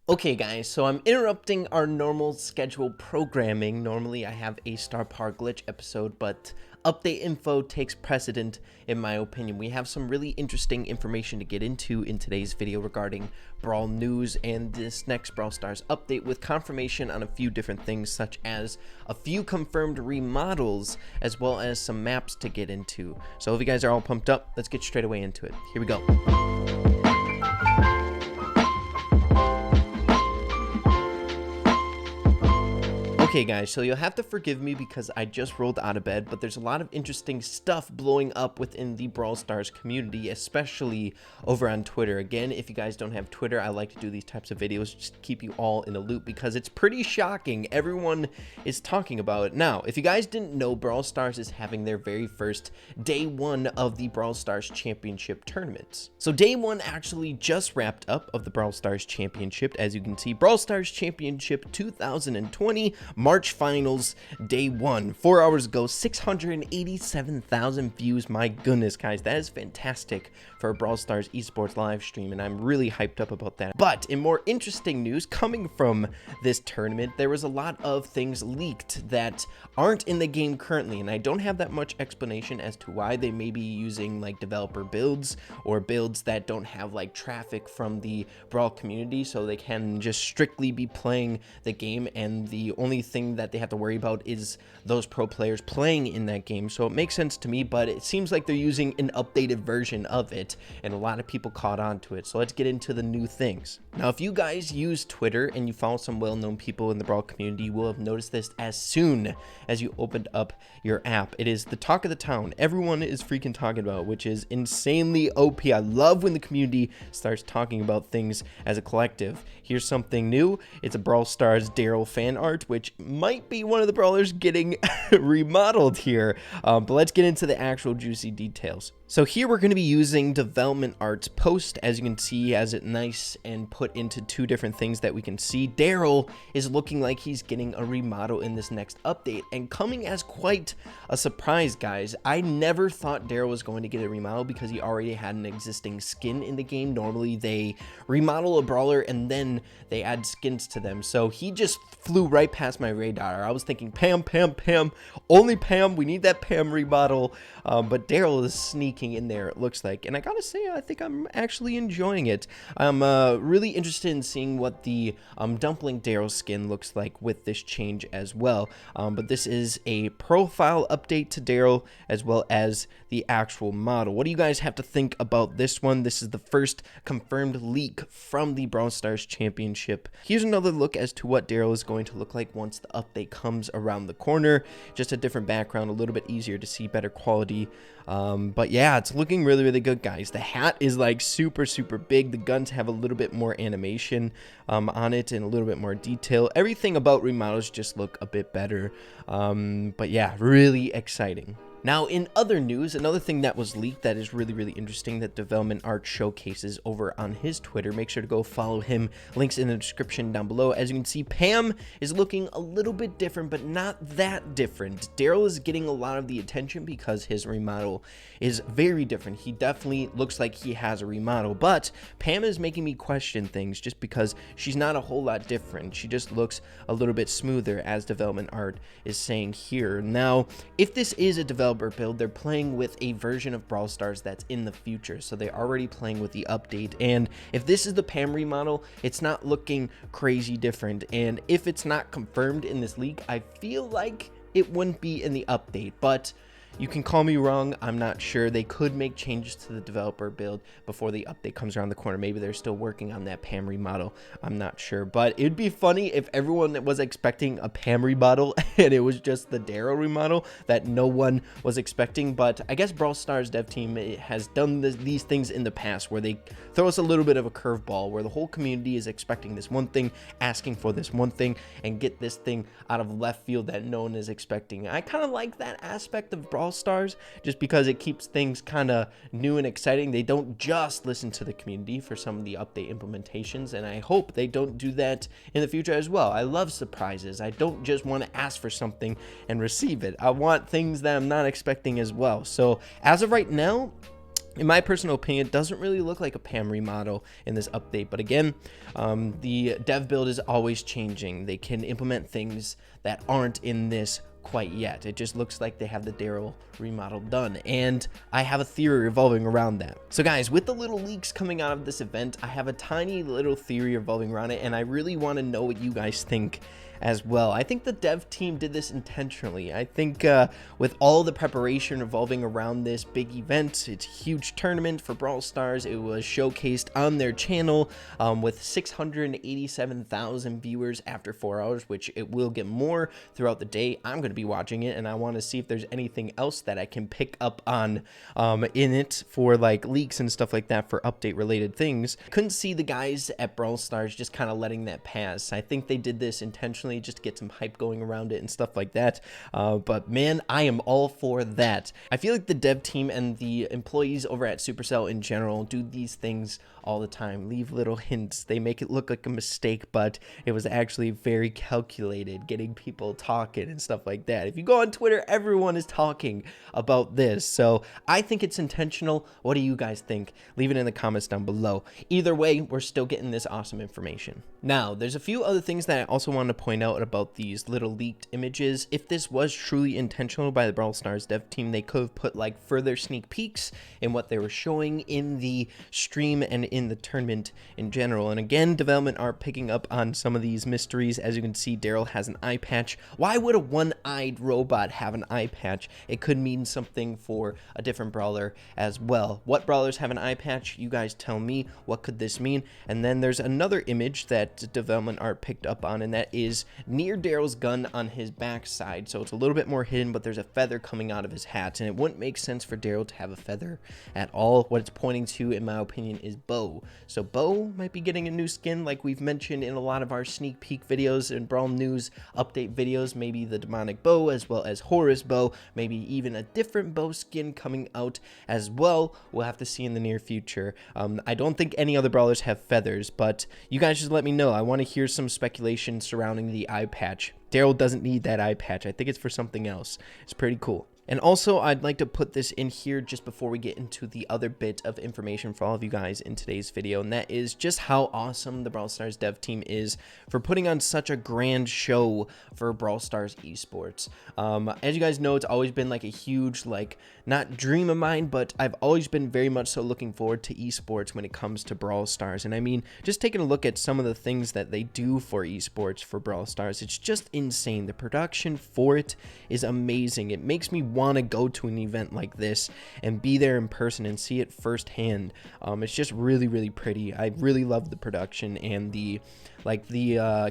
Okay guys, so I'm interrupting our normal scheduled programming. Normally I have a Star Power Glitch episode, but update info takes precedent in my opinion. We have some really interesting information to get into in today's video regarding Brawl news and this next Brawl Stars update with confirmation on a few different things, such as a few confirmed remodels as well as some maps to get into. So if you guys are all pumped up, let's get straight away into it. Here we go. Okay guys, so you'll have to forgive me because I just rolled out of bed, but there's a lot of interesting stuff blowing up within the Brawl Stars community, especially over on Twitter. Again, if you guys don't have Twitter, I like to do these types of videos just to keep you all in a loop because it's pretty shocking. Everyone is talking about it. Now, if you guys didn't know, Brawl Stars is having their very first day one of the Brawl Stars Championship tournaments. So day one actually just wrapped up of the Brawl Stars Championship. As you can see, Brawl Stars Championship 2020 March Finals, day one. 4 hours ago, 687,000 views. My goodness, guys, that is fantastic for a Brawl Stars esports live stream, and I'm really hyped up about that. But in more interesting news coming from this tournament, there was a lot of things leaked that aren't in the game currently, and I don't have that much explanation as to why. They may be using like developer builds or builds that don't have like traffic from the Brawl community, so they can just strictly be playing the game, and the only thing that they have to worry about is those pro players playing in that game. So it makes sense to me, but it seems like they're using an updated version of it, and a lot of people caught on to it. So let's get into the new things. Now, if you guys use Twitter and you follow some well-known people in the Brawl community, you will have noticed this as soon as you opened up your app. It is the talk of the town. Everyone is freaking talking about, which is insanely OP. I love when the community starts talking about things as a collective. Here's something new. It's a Brawl Stars Darryl fan art, which might be one of the brawlers getting remodeled here, but let's get into the actual juicy details. So here we're going to be using development art's post. As you can see, he has it nice and put into two different things that we can see. Darryl is looking like he's getting a remodel in this next update, and coming as quite a surprise, guys. I never thought Darryl was going to get a remodel because he already had an existing skin in the game. Normally they remodel a brawler and then they add skins to them, so he just flew right past my radar. I was thinking Pam, only Pam, we need that Pam remodel, but Darryl is sneaking in there, it looks like, and I gotta say, I think I'm actually enjoying it. I'm really interested in seeing what the Dumpling Darryl skin looks like with this change as well, but this is a profile update to Darryl as well as the actual model. What do you guys have to think about this one? This is the first confirmed leak from the Brawl Stars Championship. Here's another look as to what Darryl is going to look like once the update comes around the corner. Just a different background, a little bit easier to see, better quality, but yeah, it's looking really good, guys. The hat is like super big. The guns have a little bit more animation on it and a little bit more detail. Everything about remodels just look a bit better, but yeah, really exciting. Now, in other news, another thing that was leaked that is really interesting that development art showcases over on his Twitter. Make sure to go follow him. Links in the description down below. As you can see, Pam is looking a little bit different, but not that different. Darryl is getting a lot of the attention because his remodel is very different. He definitely looks like he has a remodel, but Pam is making me question things just because she's not a whole lot different. She just looks a little bit smoother, as development art is saying here. Now, if this is a developer build, they're playing with a version of Brawl Stars that's in the future, so they're already playing with the update, and if this is the Pam remodel, it's not looking crazy different, and if it's not confirmed in this leak, I feel like it wouldn't be in the update, but you can call me wrong. I'm not sure. They could make changes to the developer build before the update comes around the corner. Maybe they're still working on that Pam remodel. I'm not sure. But it'd be funny if everyone was expecting a Pam remodel and it was just the Darryl remodel that no one was expecting. But I guess Brawl Stars dev team has done these things in the past where they throw us a little bit of a curveball where the whole community is expecting this one thing, asking for this one thing, and get this thing out of left field that no one is expecting. I kind of like that aspect of Brawl Stars just because it keeps things kind of new and exciting. They don't just listen to the community for some of the update implementations, and I hope they don't do that in the future as well. I love surprises. I don't just want to ask for something and receive it. I want things that I'm not expecting as well. So as of right now, In my personal opinion, it doesn't really look like a Pam remodel in this update, but again, the dev build is always changing. They can implement things that aren't in this quite yet. It just looks like they have the Darryl remodel done, and I have a theory revolving around that. So guys, with the little leaks coming out of this event, I have a tiny little theory revolving around it, and I really want to know what you guys think as well. I think the dev team did this intentionally. I think with all the preparation revolving around this big event, it's a huge tournament for Brawl Stars. It was showcased on their channel with 687,000 viewers after 4 hours, which it will get more throughout the day. I'm going to be watching it, and I want to see if there's anything else that I can pick up on in it for like leaks and stuff like that for update related things. Couldn't see the guys at Brawl Stars just kind of letting that pass. I think they did this intentionally just to get some hype going around it and stuff like that. But man, I am all for that. I feel like the dev team and the employees over at Supercell in general do these things all the time. Leave little hints. They make it look like a mistake, but it was actually very calculated, getting people talking and stuff like that. If you go on Twitter, everyone is talking about this. So I think it's intentional. What do you guys think? Leave it in the comments down below. Either way, we're still getting this awesome information. Now, there's a few other things that I also want to point out about these little leaked images. If this was truly intentional by the Brawl Stars dev team, they could have put like further sneak peeks in what they were showing in the stream and in the tournament in general. And again, development are picking up on some of these mysteries. As you can see, Darryl has an eye patch. Why would a one-eyed robot have an eye patch? It could mean something for a different brawler as well. What brawlers have an eye patch? You guys tell me. What could this mean? And then there's another image that development art picked up on, and that is near Darryl's gun on his backside. So it's a little bit more hidden, but there's a feather coming out of his hat, and it wouldn't make sense for Darryl to have a feather at all. What it's pointing to, in my opinion, is Bo. So Bo might be getting a new skin, like we've mentioned in a lot of our sneak peek videos and Brawl News update videos. Maybe the demonic Bo, as well as Horus Bo, maybe even a different Bo skin coming out as well. We'll have to see in the near future. I don't think any other brawlers have feathers, but you guys just let me know. I want to hear some speculation surrounding the eye patch. Darryl doesn't need that eye patch. I think it's for something else. It's pretty cool. And also, I'd like to put this in here just before we get into the other bit of information for all of you guys in today's video, and that is just how awesome the Brawl Stars dev team is for putting on such a grand show for Brawl Stars esports. As you guys know, it's always been like a huge, like, not dream of mine, but I've always been very much so looking forward to esports when it comes to Brawl Stars. And I mean, just taking a look at some of the things that they do for esports for Brawl Stars, it's just insane. The production for it is amazing. It makes me want to go to an event like this and be there in person and see it firsthand. It's just really, really pretty. I really love the production and the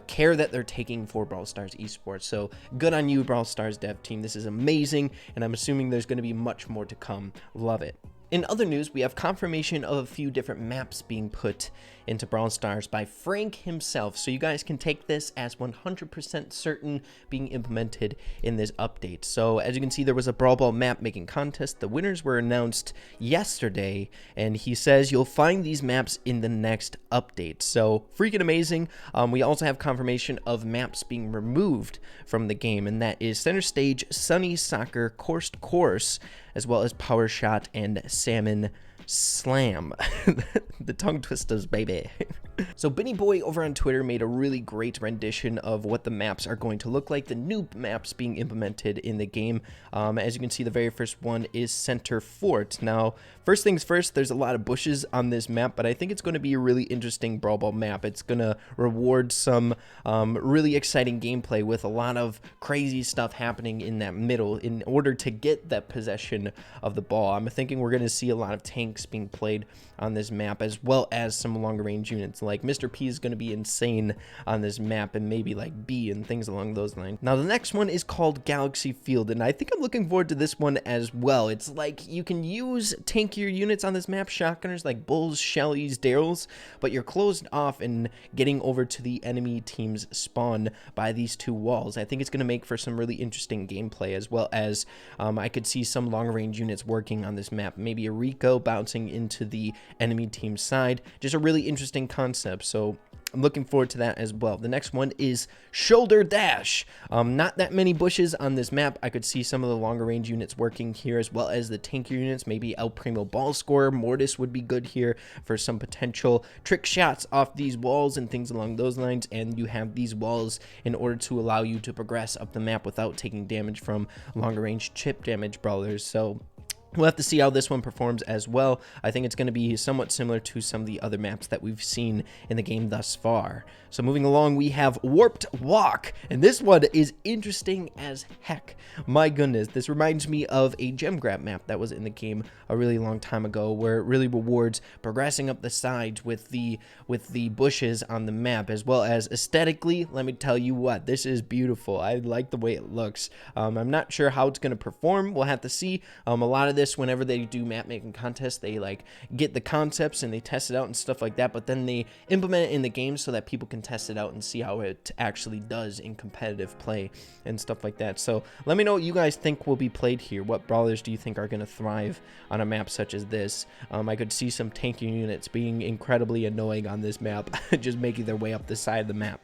care that they're taking for Brawl Stars esports. So good on you, Brawl Stars dev team. This is amazing, and I'm assuming there's going to be much more to come. Love it. In other news, we have confirmation of a few different maps being put into Brawl Stars by Frank himself, so you guys can take this as 100% certain being implemented in this update. So as you can see, there was a Brawl Ball map making contest. The winners were announced yesterday, and he says you'll find these maps in the next update. So freaking amazing. We also have confirmation of maps being removed from the game, and that is Center Stage, Sunny Soccer, Course to Course, as well as Power Shot and Salmon Slam. The tongue twisters, baby. So Benny Boy over on Twitter made a really great rendition of what the maps are going to look like, the new maps being implemented in the game. As you can see, the very first one is Center Fort. Now, first things first, there's a lot of bushes on this map, but I think it's going to be a really interesting Brawl Ball map. It's going to reward some really exciting gameplay with a lot of crazy stuff happening in that middle in order to get that possession of the ball. I'm thinking we're going to see a lot of tanks being played on this map, as well as some longer range units. Like Mr. P is going to be insane on this map, and maybe like B and things along those lines. Now the next one is called Galaxy Field, and I think I'm looking forward to this one as well. It's like you can use tankier units on this map, shotgunners like Bulls, Shellys, Darryls, but you're closed off in getting over to the enemy team's spawn by these two walls. I think it's going to make for some really interesting gameplay, as well as I could see some long range units working on this map. Maybe a Rico bouncing into the enemy team's side. Just a really interesting concept concept. So I'm looking forward to that as well. The next one is Shoulder Dash. Not that many bushes on this map. I could see some of the longer range units working here, as well as the tankier units. Maybe El Primo Ball Scorer, Mortis would be good here for some potential trick shots off these walls and things along those lines. And you have these walls in order to allow you to progress up the map without taking damage from longer range chip damage brawlers. So we'll have to see how this one performs as well. I think it's going to be somewhat similar to some of the other maps that we've seen in the game thus far. So moving along, we have Warped Walk, and this one is interesting as heck. My goodness, this reminds me of a gem grab map that was in the game a really long time ago, where it really rewards progressing up the sides with the bushes on the map, as well as aesthetically. Let me tell you what, this is beautiful. I like the way it looks. I'm not sure how it's going to perform. We'll have to see. A lot of this, whenever they do map making contests, they like get the concepts and they test it out and stuff like that, but then they implement it in the game so that people can test it out and see how it actually does in competitive play and stuff like that. So let me know what you guys think will be played here. What brawlers do you think are going to thrive on a map such as this? I could see some tanky units being incredibly annoying on this map, just making their way up the side of the map.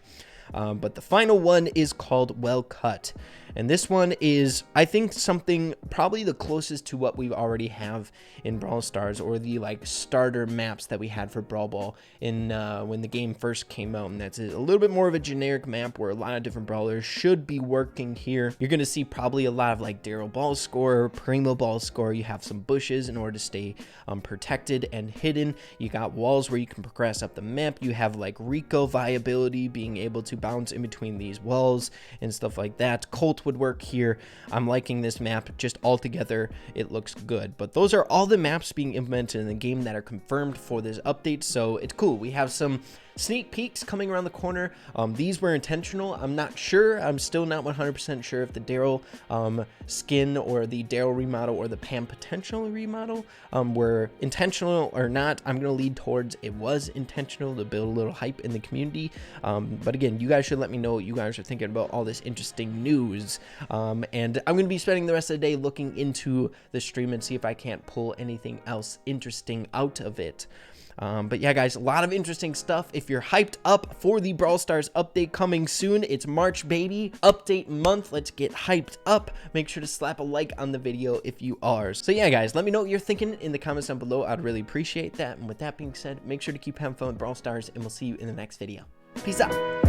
But the final one is called Well Cut. And this one is, I think, something probably the closest to what we already have in Brawl Stars, or the like starter maps that we had for Brawl Ball in when the game first came out. And that's a little bit more of a generic map where a lot of different brawlers should be working here. You're going to see probably a lot of like Darryl Ball Scorer, Primo Ball Scorer. You have some bushes in order to stay protected and hidden. You got walls where you can progress up the map. You have like Rico viability, being able to bounce in between these walls and stuff like that. Colt would work here. I'm liking this map just altogether. It looks good. But those are all the maps being implemented in the game that are confirmed for this update, so it's cool. We have some sneak peeks coming around the corner. These were intentional. I'm not sure. I'm still not 100% sure if the Darryl skin or the Darryl remodel or the Pam potential remodel were intentional or not. I'm going to lead towards it was intentional to build a little hype in the community. But again, you guys should let me know what you guys are thinking about all this interesting news. And I'm going to be spending the rest of the day looking into the stream and see if I can't pull anything else interesting out of it. But yeah, guys, a lot of interesting stuff. If you're hyped up for the Brawl Stars update coming soon, it's March, baby. Update month. Let's get hyped up. Make sure to slap a like on the video if you are. So yeah, guys, let me know what you're thinking in the comments down below. I'd really appreciate that. And with that being said, make sure to keep having fun with Brawl Stars, and we'll see you in the next video. Peace out.